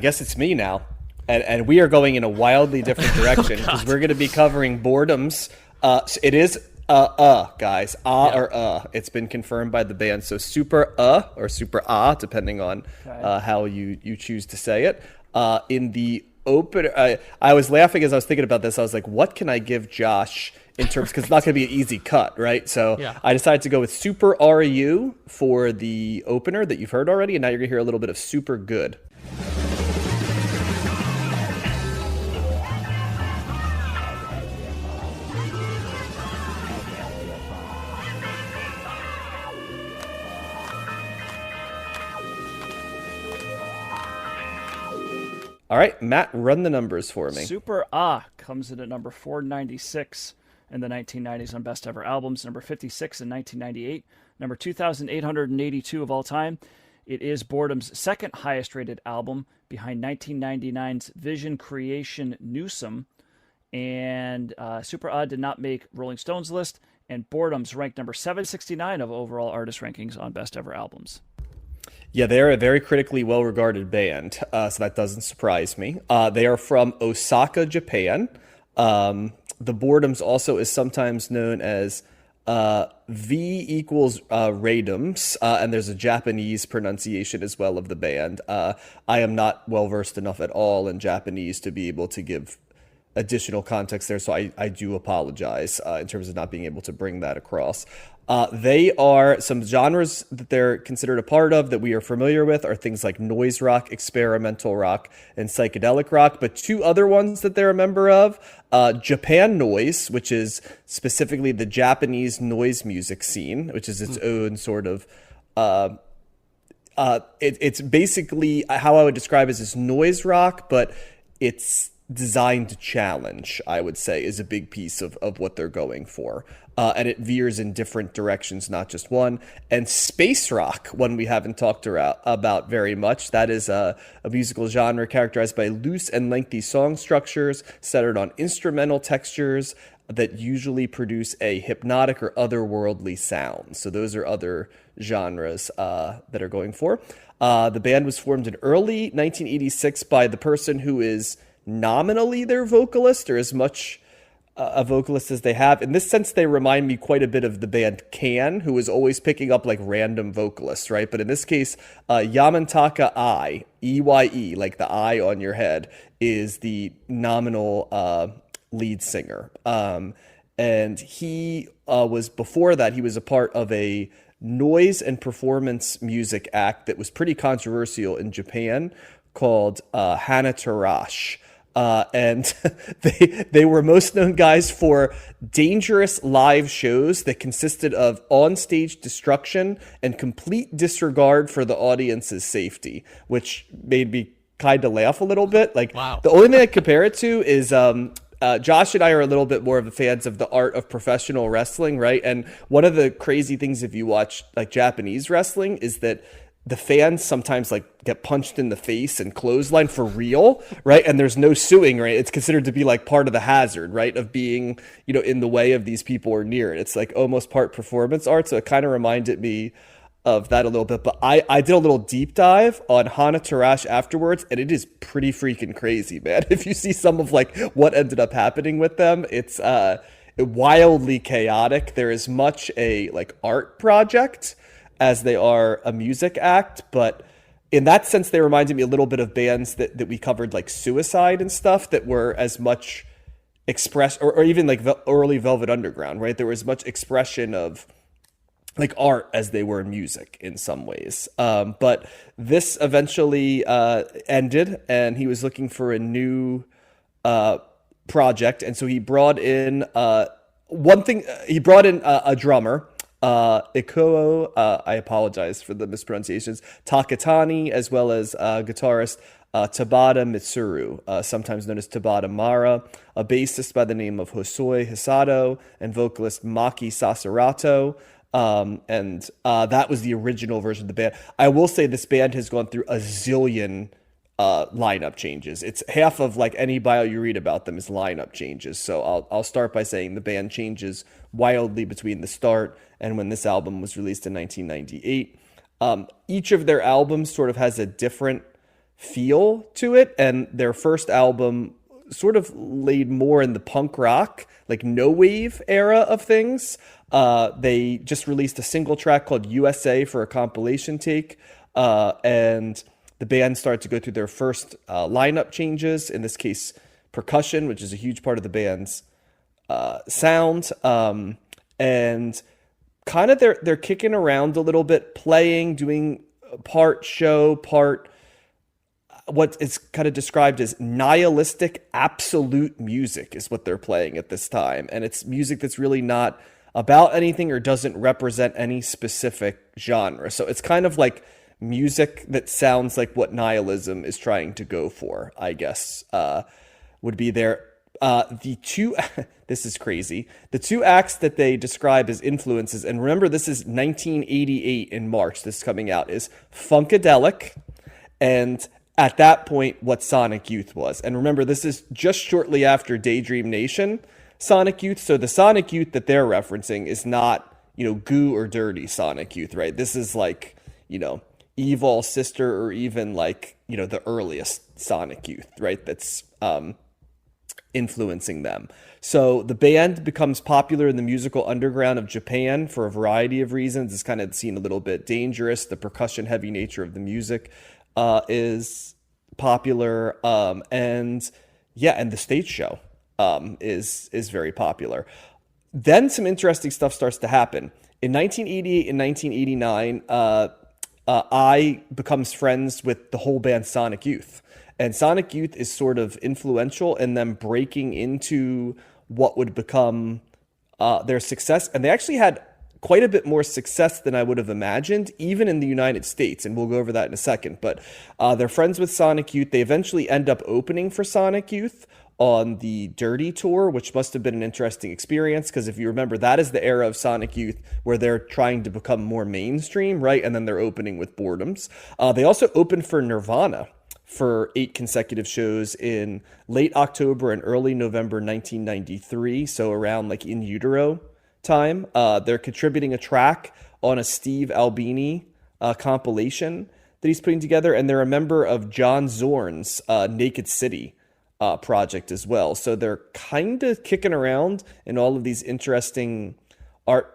guess it's me now. And we are going in a wildly different direction because we're going to be covering Boredoms. It is guys. Or It's been confirmed by the band. So super or super depending on how you choose to say it. In the open, I was laughing as I was thinking about this. I was like, what can I give Josh in terms, because it's not going to be an easy cut, right? So I decided to go with super RU for the opener that you've heard already. And now you're going to hear a little bit of super good. All right, Matt, run the numbers for me. Super comes in at number 496 in the 1990s on Best Ever Albums, number 56 in 1998, number 2,882 of all time. It is Boredom's second highest rated album behind 1999's Vision Creation Newsome. And Super did not make Rolling Stone's list, and Boredom's ranked number 769 of overall artist rankings on Best Ever Albums. Yeah, they're a very critically well-regarded band, so that doesn't surprise me. They are from Osaka, Japan. The Boredoms also is sometimes known as V equals Radoms, and there's a Japanese pronunciation as well of the band. I am not well-versed enough at all in Japanese to be able to give additional context there, so I do apologize in terms of not being able to bring that across. They are some genres that they're considered a part of that we are familiar with are things like noise rock, experimental rock, and psychedelic rock. But two other ones that they're a member of, Japan Noise, which is specifically the Japanese noise music scene, which is its own sort of, it's basically how I would describe it as noise rock, but it's designed to challenge, I would say, is a big piece of what they're going for. And it veers in different directions, not just one. And space rock, one we haven't talked about very much. That is a musical genre characterized by loose and lengthy song structures centered on instrumental textures that usually produce a hypnotic or otherworldly sound. So those are other genres that are going for. The band was formed in early 1986 by the person who is nominally their vocalist, or as much a vocalist as they have. In this sense, they remind me quite a bit of the band Can, who is always picking up like random vocalists, right? But in this case, Yamantaka Eye, like the eye on your head, is the nominal lead singer. And he was, before that, he was a part of a noise and performance music act that was pretty controversial in Japan called Hanatarash. And they were most known guys for dangerous live shows that consisted of on-stage destruction and complete disregard for the audience's safety, which made me kind of laugh a little bit. Like, wow. The only thing I compare it to is Josh and I are a little bit more of the fans of the art of professional wrestling, right? And one of the crazy things if you watch like Japanese wrestling is that the fans sometimes like get punched in the face and clothesline for real, right? And there's no suing, right? It's considered to be like part of the hazard, right? Of being, in the way of these people or near it. It's like almost part performance art. So it kind of reminded me of that a little bit. But I did a little deep dive on Hana Tarash afterwards, and it is pretty freaking crazy, man. If you see some of like what ended up happening with them, it's wildly chaotic. There is much a like art project as they are a music act, but in that sense, they reminded me a little bit of bands that we covered, like Suicide and stuff, that were as much express, or even like early Velvet Underground, right? There was as much expression of like art as they were music in some ways. But this eventually ended, and he was looking for a new project, and so he brought in he brought in a drummer. Ikuo, I apologize for the mispronunciations, Takatani, as well as guitarist Tabata Mitsuru, sometimes known as Tabata Mara, a bassist by the name of Hosoi Hisato, and vocalist Maki Sasarato. And that was the original version of the band. I will say this band has gone through a zillion lineup changes. It's half of like any bio you read about them is lineup changes. So I'll start by saying the band changes wildly between the start and when this album was released in 1998. Each of their albums sort of has a different feel to it. And their first album sort of laid more in the punk rock, like no wave era of things. They just released a single track called USA for a compilation take. And the band started to go through their first lineup changes, in this case, percussion, which is a huge part of the band's sound. And kind of they're kicking around a little bit, playing, doing part show, part what is kind of described as nihilistic absolute music is what they're playing at this time. And it's music that's really not about anything or doesn't represent any specific genre. So it's kind of like music that sounds like what nihilism is trying to go for, I guess, would be there. The two, this is crazy. The two acts that they describe as influences, and remember, this is 1988 in March, this is coming out, is Funkadelic, and at that point, what Sonic Youth was. And remember, this is just shortly after Daydream Nation Sonic Youth, so the Sonic Youth that they're referencing is not, goo or dirty Sonic Youth, right? This is like, Evil Sister, or even like, the earliest Sonic Youth, right? That's influencing them. So the band becomes popular in the musical underground of Japan for a variety of reasons. It's kind of seen a little bit dangerous. The percussion heavy nature of the music is popular. And the stage show is very popular. Then some interesting stuff starts to happen. In 1988 and 1989, I becomes friends with the whole band Sonic Youth. And Sonic Youth is sort of influential in them breaking into what would become their success. And they actually had quite a bit more success than I would have imagined, even in the United States. And we'll go over that in a second. But they're friends with Sonic Youth. They eventually end up opening for Sonic Youth on the Dirty Tour, which must have been an interesting experience, because if you remember, that is the era of Sonic Youth where they're trying to become more mainstream, right? And then they're opening with Boredoms. They also opened for Nirvana for 8 consecutive shows in late October and early November 1993, so around like In Utero time. They're contributing a track on a Steve Albini compilation that he's putting together, and they're a member of John Zorn's Naked City project as well. So they're kind of kicking around in all of these interesting art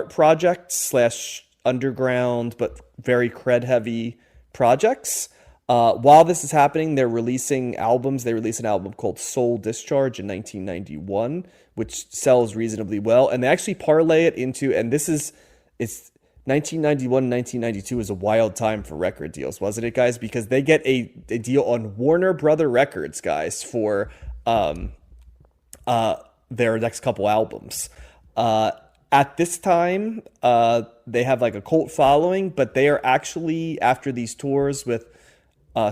projects slash underground but very cred heavy projects. While this is happening, they're releasing albums. They released an album called Soul Discharge in 1991, which sells reasonably well. And they actually parlay it into, and it's 1991 and 1992 was a wild time for record deals, wasn't it, guys? Because they get a deal on Warner Brother Records, guys, for their next couple albums. At this time, they have like a cult following, but they are actually, after these tours with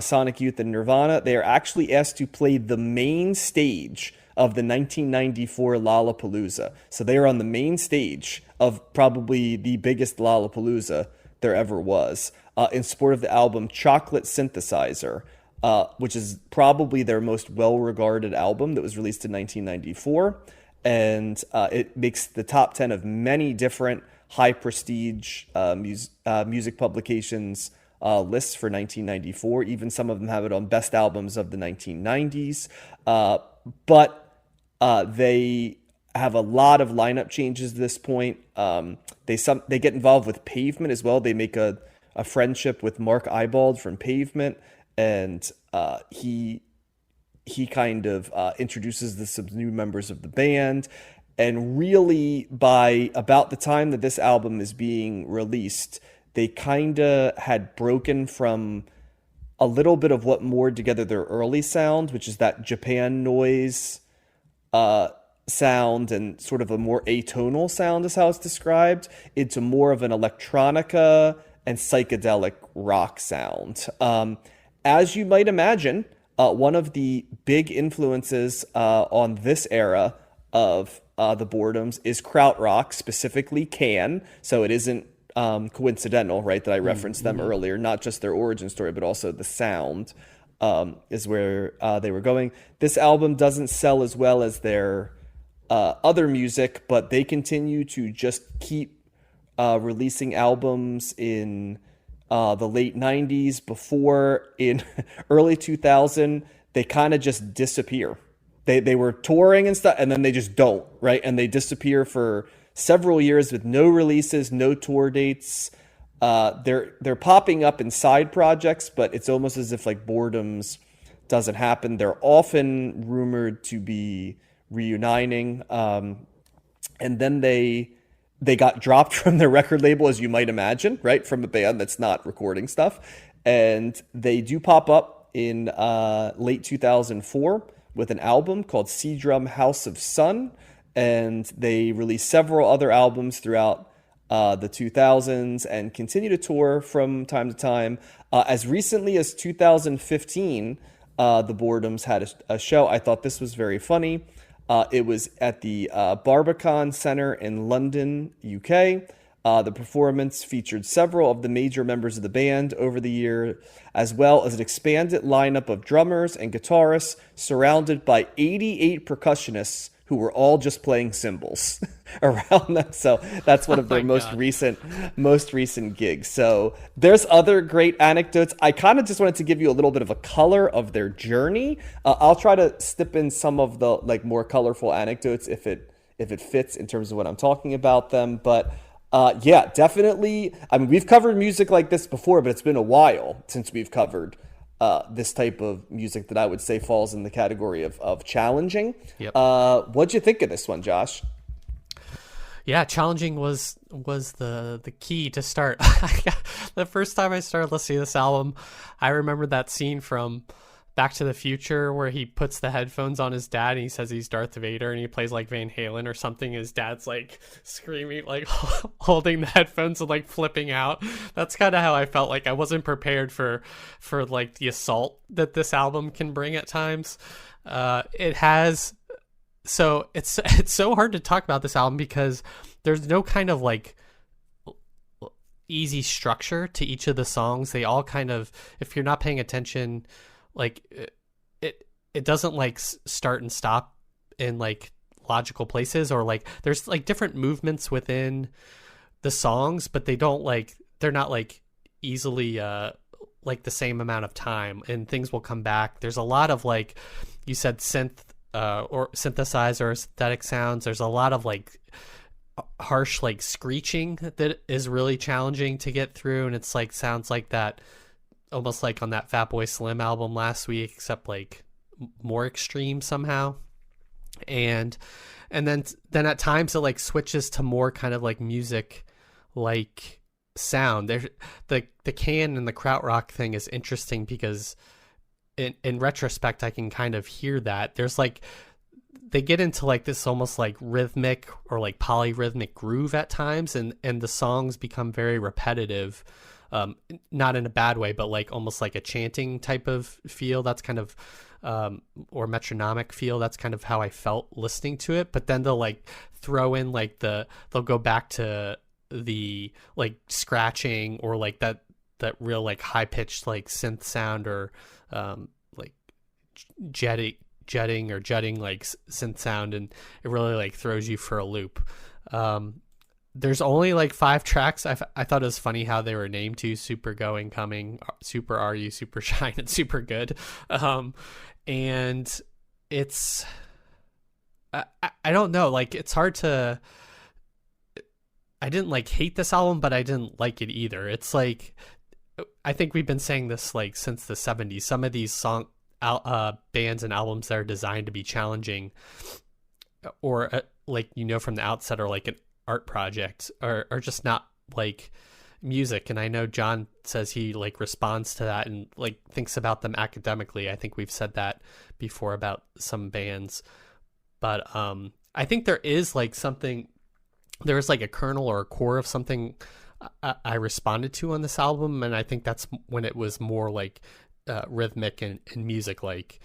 Sonic Youth and Nirvana, they are actually asked to play the main stage of the 1994 Lollapalooza. So they are on the main stage of probably the biggest Lollapalooza there ever was, in support of the album Chocolate Synthesizer, which is probably their most well-regarded album that was released in 1994. And it makes the top 10 of many different high-prestige music publications lists for 1994. Even some of them have it on best albums of the 1990s. But they have a lot of lineup changes at this point. They get involved with Pavement as well. They make a friendship with Mark Ibald from Pavement, and he kind of introduces some new members of the band. And really, by about the time that this album is being released, they kind of had broken from a little bit of what moored together their early sound, which is that Japan noise sound and sort of a more atonal sound is how it's described, into more of an electronica and psychedelic rock sound. As you might imagine, one of the big influences on this era of the Boredoms is krautrock, specifically Can. So it isn't coincidental, right, that I referenced them earlier, not just their origin story, but also the sound is where they were going. This album doesn't sell as well as their other music, but they continue to just keep releasing albums in the late 90s, before in early 2000, they kind of just disappear. They were touring and stuff, and then they just don't, right? And they disappear for several years with no releases, no tour dates. They're popping up in side projects, but it's almost as if like Boredoms doesn't happen. They're often rumored to be reuniting, and then they got dropped from their record label, as you might imagine, right? From a band that's not recording stuff, and they do pop up in late 2004 with an album called C Drum House of Sun, and they released several other albums throughout the 2000s and continue to tour from time to time. As recently as 2015, the Boredoms had a show. I thought this was very funny. It was at the Barbican Centre in London, UK. The performance featured several of the major members of the band over the year, as well as an expanded lineup of drummers and guitarists surrounded by 88 percussionists who were all just playing cymbals around them. So that's one of their most recent gigs. So there's other great anecdotes. I kind of just wanted to give you a little bit of a color of their journey. I'll try to stip in some of the like more colorful anecdotes if it fits in terms of what I'm talking about them. But yeah, definitely. I mean, we've covered music like this before, but it's been a while since we've covered this type of music that I would say falls in the category of challenging. Yep. What'd you think of this one, Josh? Yeah, challenging was the key to start. The first time I started listening to this album, I remember that scene from Back to the Future where he puts the headphones on his dad and he says he's Darth Vader and he plays like Van Halen or something. His dad's like screaming, like holding the headphones and like flipping out. That's kind of how I felt. Like I wasn't prepared for like the assault that this album can bring at times. It has, so it's so hard to talk about this album because there's no kind of like easy structure to each of the songs. They all kind of, if you're not paying attention, like it doesn't like start and stop in like logical places, or like there's like different movements within the songs, but they don't like, they're not like easily like the same amount of time, and things will come back. There's a lot of, like you said, synth or synthesizer synthetic sounds. There's a lot of like harsh like screeching that is really challenging to get through, and it's like sounds like that almost like on that Fatboy Slim album last week, except like more extreme somehow. And then at times it like switches to more kind of like music like sound. There the can and the krautrock thing is interesting because in retrospect I can kind of hear that. There's like, they get into like this almost like rhythmic or like polyrhythmic groove at times, and the songs become very repetitive. Not in a bad way, but like almost like a chanting type of feel. That's kind of, or metronomic feel. That's kind of how I felt listening to it. But then they'll like throw in like they'll go back to the like scratching or like that real like high pitched like synth sound, or like jetting like synth sound, and it really like throws you for a loop. There's only like 5 tracks. I thought it was funny how they were named too: Super Going, Coming, Super Are You, Super Shine, and Super Good. And it's, I don't know, like it's hard to, I didn't like hate this album, but I didn't like it either. It's like, I think we've been saying this like since the 70s. Some of these bands and albums that are designed to be challenging, or like, you know, from the outset, are like an art project, are just not like music. And I know John says he like responds to that and like thinks about them academically. I think we've said that before about some bands, but I think there is like something, there's like a kernel or a core of something I responded to on this album, and I think that's when it was more like rhythmic and music like.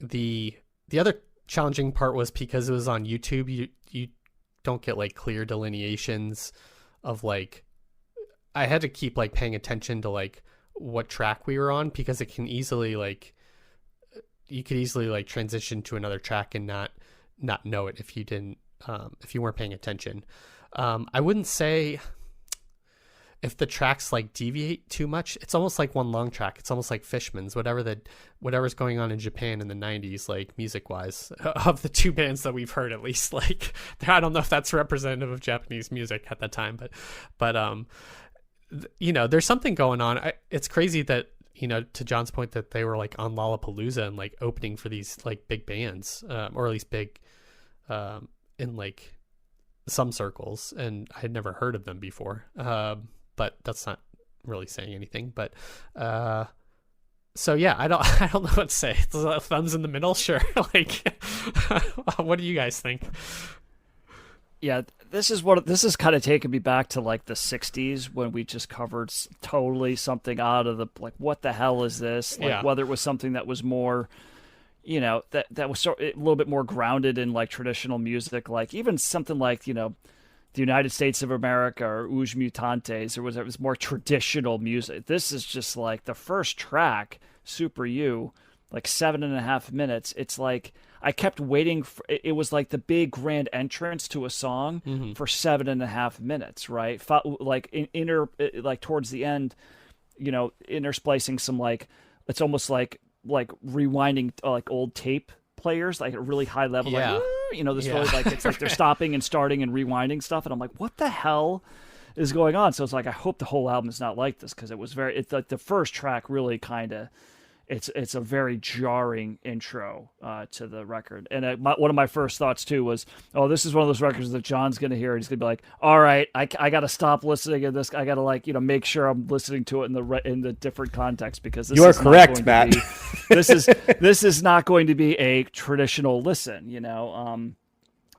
The other challenging part was because it was on YouTube, you don't get like clear delineations of like, I had to keep like paying attention to like what track we were on, because it can easily like, you could easily like transition to another track and not know it if you didn't, if you weren't paying attention. I wouldn't say if the tracks like deviate too much, it's almost like one long track. It's almost like Fishman's, whatever's going on in Japan in the 90s, like music wise, of the two bands that we've heard, at least. Like, I don't know if that's representative of Japanese music at that time, but there's something going on. It's crazy that, to John's point, that they were like on Lollapalooza and like opening for these like big bands, or at least big in like some circles, and I had never heard of them before. But that's not really saying anything. But so yeah, I don't know what to say. Thumbs in the middle, sure. Like, what do you guys think? Yeah, this is kind of taking me back to like the 60s when we just covered totally something out of the, like, what the hell is this? Like, whether it was something that was more, that was a little bit more grounded in like traditional music, like even something like, the United States of America or Uj Mutantes, it was more traditional music. This is just like the first track, Super U, like 7.5 minutes. It's like I kept waiting for it. Was like the big grand entrance to a song for 7.5 minutes, right? Like towards the end, intersplicing some like, it's almost like rewinding like old tape players, like a really high level, like, this really, like, it's like they're stopping and starting and rewinding stuff, and I'm like, what the hell is going on? So it's like, I hope the whole album is not like this, because it's like the first track really kind of, it's a very jarring intro to the record. And one of my first thoughts too was, oh, this is one of those records that John's going to hear, and he's going to be like, all right, I got to stop listening to this. I got to, like, make sure I'm listening to it in the different context, because this you are is correct, Matt. This is not going to be a traditional listen,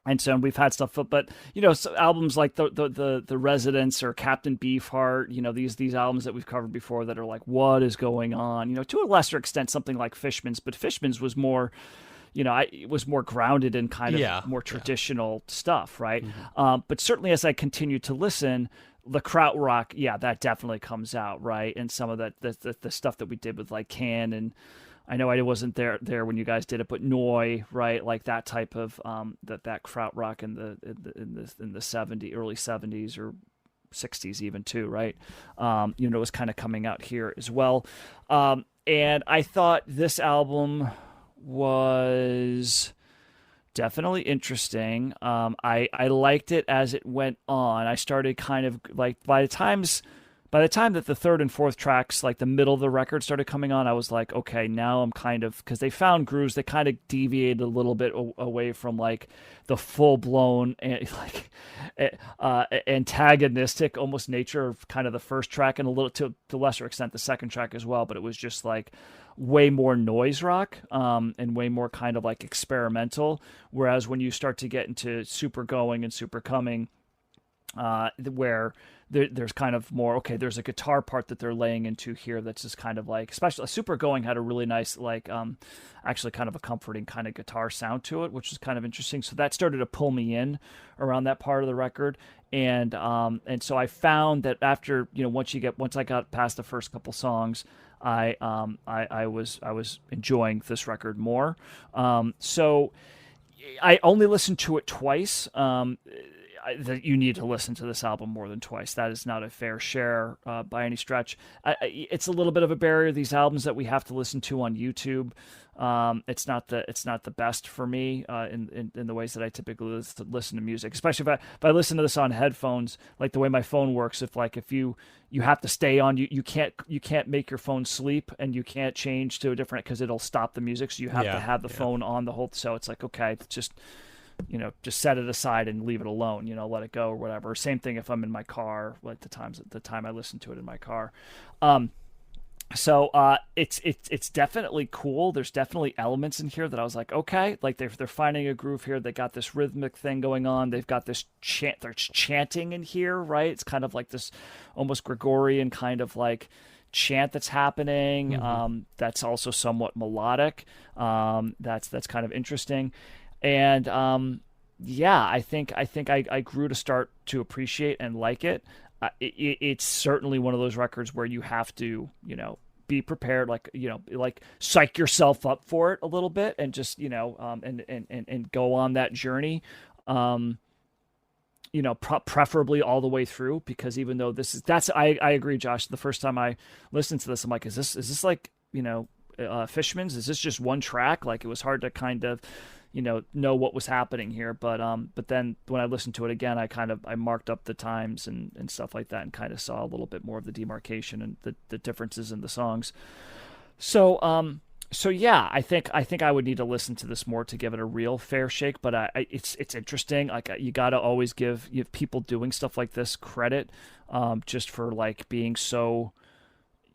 and so we've had stuff, but so albums like the Residents or Captain Beefheart, these albums that we've covered before that are like, what is going on? To a lesser extent, something like Fishman's, but Fishman's was more, it was more grounded in kind of more traditional stuff, right? Mm-hmm. But certainly as I continued to listen, the krautrock, that definitely comes out, right? And some of the stuff that we did with like Can, and I know I wasn't there when you guys did it, but Noi, right? Like that type of that krautrock in the early 70s or 60s even too, right? It was kind of coming out here as well. And I thought this album was definitely interesting. I liked it as it went on. I started kind of like, by the time that the third and fourth tracks, like the middle of the record, started coming on, I was like, okay, now I'm kind of, because they found grooves that kind of deviated a little bit away from like the full blown antagonistic almost nature of kind of the first track, and a little to lesser extent the second track as well. But it was just like way more noise rock, and way more kind of like experimental. Whereas when you start to get into Super Going and Super Coming, where there's kind of more, okay, there's a guitar part that they're laying into here that's just kind of like, especially Super Going had a really nice, like, actually kind of a comforting kind of guitar sound to it, which is kind of interesting. So that started to pull me in around that part of the record. And so I found that after, once I got past the first couple songs, I was enjoying this record more. So I only listened to it twice. That you need to listen to this album more than twice. That is not a fair share by any stretch. It's a little bit of a barrier, these albums that we have to listen to on YouTube. It's not the best for me in the ways that I typically listen to music, especially if I listen to this on headphones, like the way my phone works. If you have to stay on, you can't make your phone sleep, and you can't change to a different, because it'll stop the music. So you have to have the phone on the whole. So it's like, okay, just set it aside and leave it alone, let it go or whatever. Same thing if I'm in my car, like the time I listen to it in my car. So it's definitely cool. There's definitely elements in here that I was like, okay, like they're finding a groove here. They got this rhythmic thing going on. They've got this there's chanting in here, right? It's kind of like this almost Gregorian kind of like chant that's happening. Mm-hmm. That's also somewhat melodic. That's kind of interesting. And I think I grew to start to appreciate and like it. It's certainly one of those records where you have to, be prepared, like psych yourself up for it a little bit, and just, and go on that journey. preferably all the way through, because even though I agree, Josh. The first time I listened to this, I'm like, is this like, Fishman's? Is this just one track? Like, it was hard to kind of, know what was happening here. But then when I listened to it again, I marked up the times and stuff like that, and kind of saw a little bit more of the demarcation and the differences in the songs. So yeah, I think I would need to listen to this more to give it a real fair shake. But it's interesting. Like, you got to always give people doing stuff like this credit, just for like being so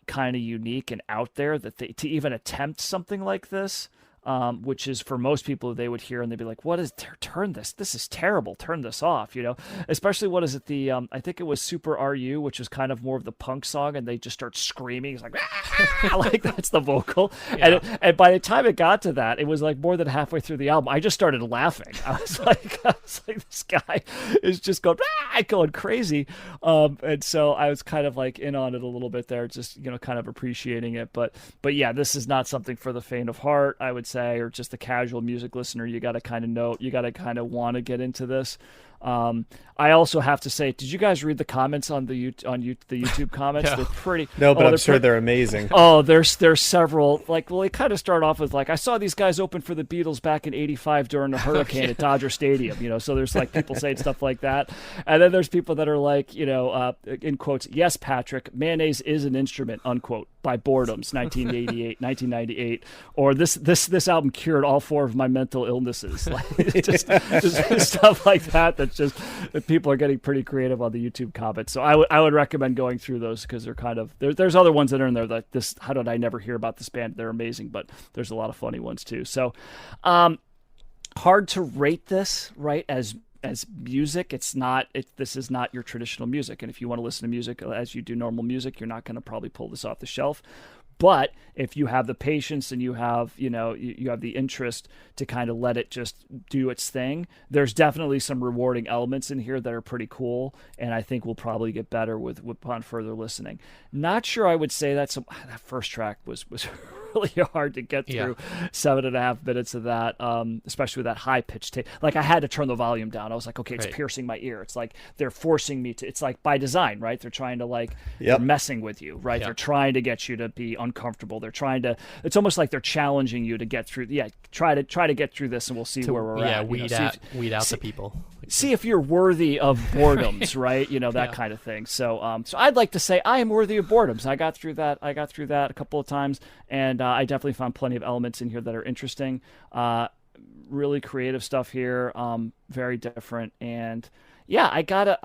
kind of unique and out there, that to even attempt something like this. Which is, for most people, they would hear and they'd be like, "What is? Turn this! This is terrible! Turn this off!" Especially, what is it? I think it was Super RU, which is kind of more of the punk song, and they just start screaming. It's like, like that's the vocal. Yeah. And by the time it got to that, it was like more than halfway through the album. I just started laughing. I was like, this guy is just going crazy. And so I was kind of like in on it a little bit there, just kind of appreciating it. But yeah, this is not something for the faint of heart, I would say, or just a casual music listener. You got to kind of want to get into this. I also have to say, did you guys read the comments on the YouTube comments? No. They're pretty. No, but I'm sure they're amazing. Oh, there's several. Like, well, they kind of start off with like, I saw these guys open for the Beatles back in '85 during a hurricane at Dodger Stadium. So there's like people saying stuff like that, and then there's people that are like, in quotes, "Yes, Patrick, mayonnaise is an instrument," unquote, by Boredoms, 1998, or this album cured all 4 of my mental illnesses. Like, just stuff like that. That's just that people are getting pretty creative on the YouTube comments. So I would recommend going through those, because they're kind of there's other ones that are in there like this. How did I never hear about this band? They're amazing, but there's a lot of funny ones too. So hard to rate this right as music. This is not your traditional music, and if you want to listen to music as you do normal music, you're not going to probably pull this off the shelf. But if you have the patience and you have you have the interest to kind of let it just do its thing, there's definitely some rewarding elements in here that are pretty cool, and I think we'll probably get better upon further listening. Not sure I would say that first track was really hard to get through. 7.5 minutes of that, especially with that high pitched tape. Like, I had to turn the volume down. I was like, okay, it's piercing my ear. It's like they're forcing me to. It's like by design, right? They're trying to they're messing with you, right? They're trying to get you to be uncomfortable. They're trying to. It's almost like they're challenging you to get through. Yeah, try to get through this, and we'll see where we're at. Weed out the people. See if you're worthy of boredoms, right? That kind of thing. So I'd like to say I am worthy of boredoms. I got through that a couple of times, and I definitely found plenty of elements in here that are interesting. Really creative stuff here. Very different, and yeah, I gotta.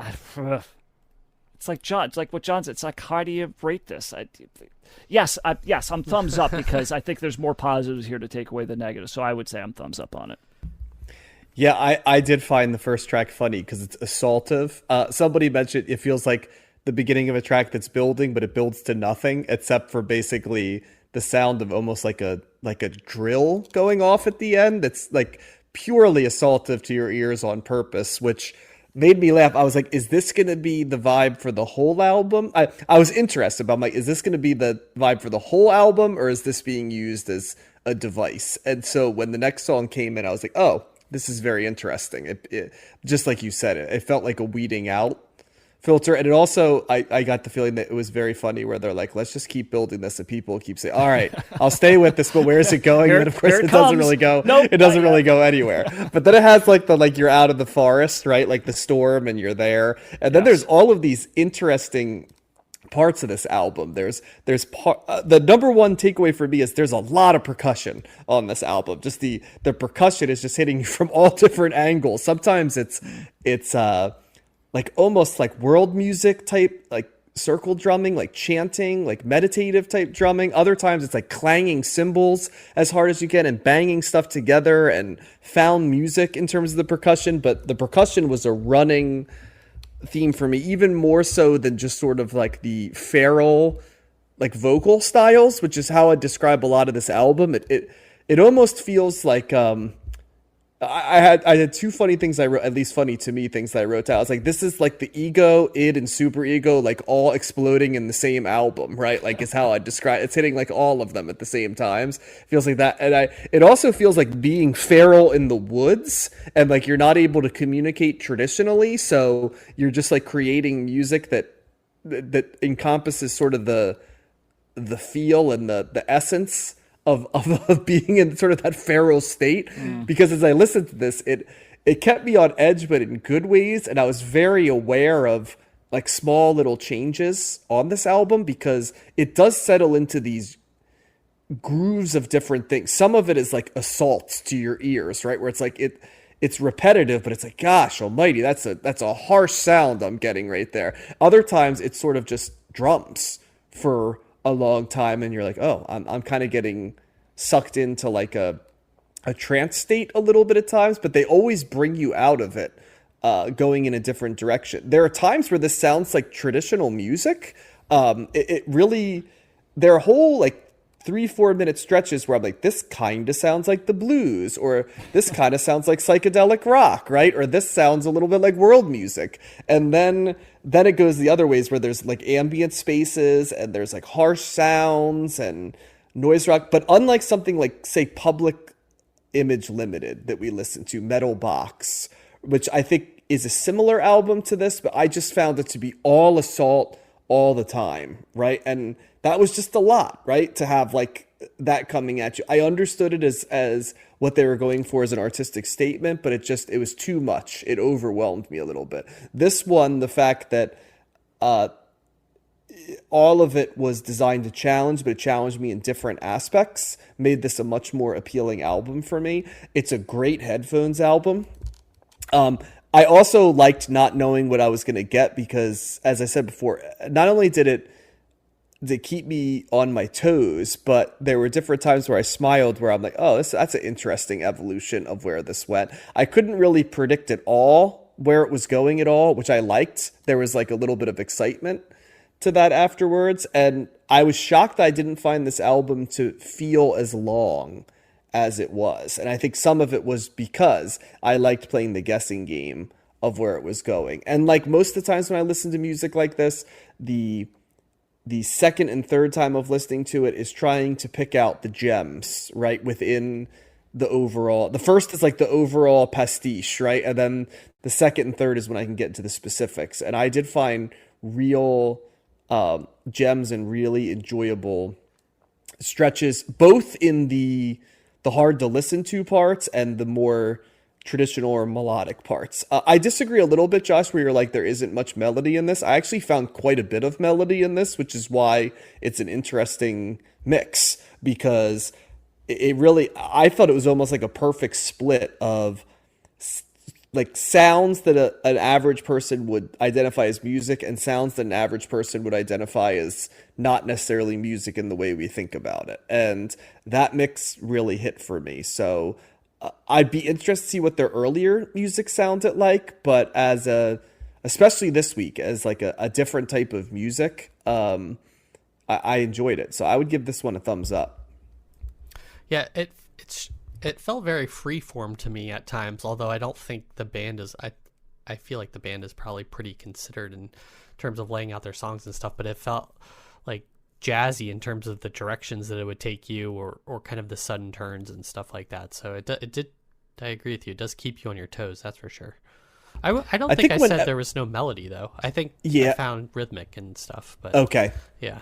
It's like John. It's like what John said. It's like, how do you rate this? Yes, I'm thumbs up, because I think there's more positives here to take away the negatives. So I would say I'm thumbs up on it. Yeah, I did find the first track funny because it's assaultive. Somebody mentioned it feels like the beginning of a track that's building, but it builds to nothing except for basically the sound of almost like a drill going off at the end. That's like purely assaultive to your ears on purpose, which made me laugh. I was like, is this going to be the vibe for the whole album? I was interested, but I'm like, is this going to be the vibe for the whole album, or is this being used as a device? And so when the next song came in, I was like, oh, this is very interesting. It just like you said, it felt like a weeding out filter. And it also, I got the feeling that it was very funny where they're like, let's just keep building this. And people keep saying, all right, I'll stay with this, but where is it going? And of course it doesn't really go. Nope, it doesn't really go anywhere. But then it has like you're out of the forest, right? Like the storm, and you're there. And then there's all of these interesting parts of this album. There's the number one takeaway for me is there's a lot of percussion on this album. Just the percussion is just hitting you from all different angles. Sometimes it's like almost like world music type, like circle drumming, like chanting, like meditative type drumming. Other times it's like clanging cymbals as hard as you can and banging stuff together and found music in terms of the percussion. But the percussion was a running theme for me, even more so than just sort of like the feral like vocal styles, which is how I describe a lot of this album. It almost feels like I had two funny things I wrote, at least funny to me things that I wrote down. I was like, this is like the ego, id, and super ego, like all exploding in the same album, right? Like is how I describe it's hitting like all of them at the same times. Feels like that. And it also feels like being feral in the woods and like you're not able to communicate traditionally. So you're just like creating music that encompasses sort of the feel and the essence of being in sort of that feral state. Because as I listened to this, it kept me on edge, but in good ways, and I was very aware of like small little changes on this album because it does settle into these grooves of different things. Some of it is like assaults to your ears, right? Where it's like it's repetitive, but it's like, gosh almighty, that's a harsh sound I'm getting right there. Other times it's sort of just drums for a long time, and you're like, oh, I'm kind of getting sucked into like a trance state a little bit at times, but they always bring you out of it, going in a different direction. There are times where this sounds like traditional music. It really, there are whole like 3-4 minute stretches where I'm like, this kind of sounds like the blues, or this kind of sounds like psychedelic rock, right? Or this sounds a little bit like world music. And then it goes the other ways where there's like ambient spaces and there's like harsh sounds and noise rock. But unlike something like, say, Public Image Limited that we listen to, Metal Box, which I think is a similar album to this, but I just found it to be all assault all the time, right? And that was just a lot, right? To have like that coming at you. I understood it as what they were going for as an artistic statement, but it was too much. It overwhelmed me a little bit. This one, the fact that all of it was designed to challenge, but it challenged me in different aspects, made this a much more appealing album for me. It's a great headphones album. I also liked not knowing what I was going to get because, as I said before, not only did it keep me on my toes, but there were different times where I smiled where I'm like, oh, that's an interesting evolution of where this went. I couldn't really predict at all where it was going at all, which I liked. There was like a little bit of excitement to that afterwards. And I was shocked that I didn't find this album to feel as long as it was. And I think some of it was because I liked playing the guessing game of where it was going. And like most of the times when I listen to music like this, the second and third time of listening to it is trying to pick out the gems, right, within the overall. The first is like the overall pastiche, right? And then the second and third is when I can get into the specifics. And I did find real gems and really enjoyable stretches, both in the hard to listen to parts and the more traditional or melodic parts. I disagree a little bit, Josh, where you're like, there isn't much melody in this. I actually found quite a bit of melody in this, which is why it's an interesting mix, because it really, I thought it was almost like a perfect split of like sounds that an average person would identify as music and sounds that an average person would identify as not necessarily music in the way we think about it. And that mix really hit for me. So I'd be interested to see what their earlier music sounded like, but especially this week as like a different type of music, I enjoyed it. So I would give this one a thumbs up. Yeah, it felt very freeform to me at times, although I don't think the band is, I feel like the band is probably pretty considered in terms of laying out their songs and stuff, but it felt like jazzy in terms of the directions that it would take you, or kind of the sudden turns and stuff like that. So it did, I agree with you. It does keep you on your toes, that's for sure. I don't think I said there was no melody though. I think I found rhythmic and stuff, but okay. Yeah.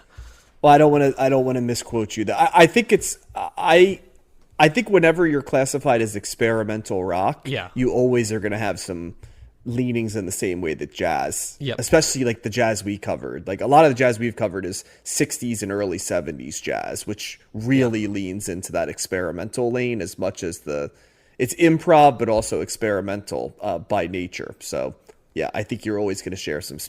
Well, I don't want to misquote you. I think I think whenever you're classified as experimental rock, you always are going to have some leanings in the same way that jazz, especially like the jazz we covered. Like a lot of the jazz we've covered is 60s and early 70s jazz, which really leans into that experimental lane as much as it's improv, but also experimental by nature. So yeah, I think you're always going to share some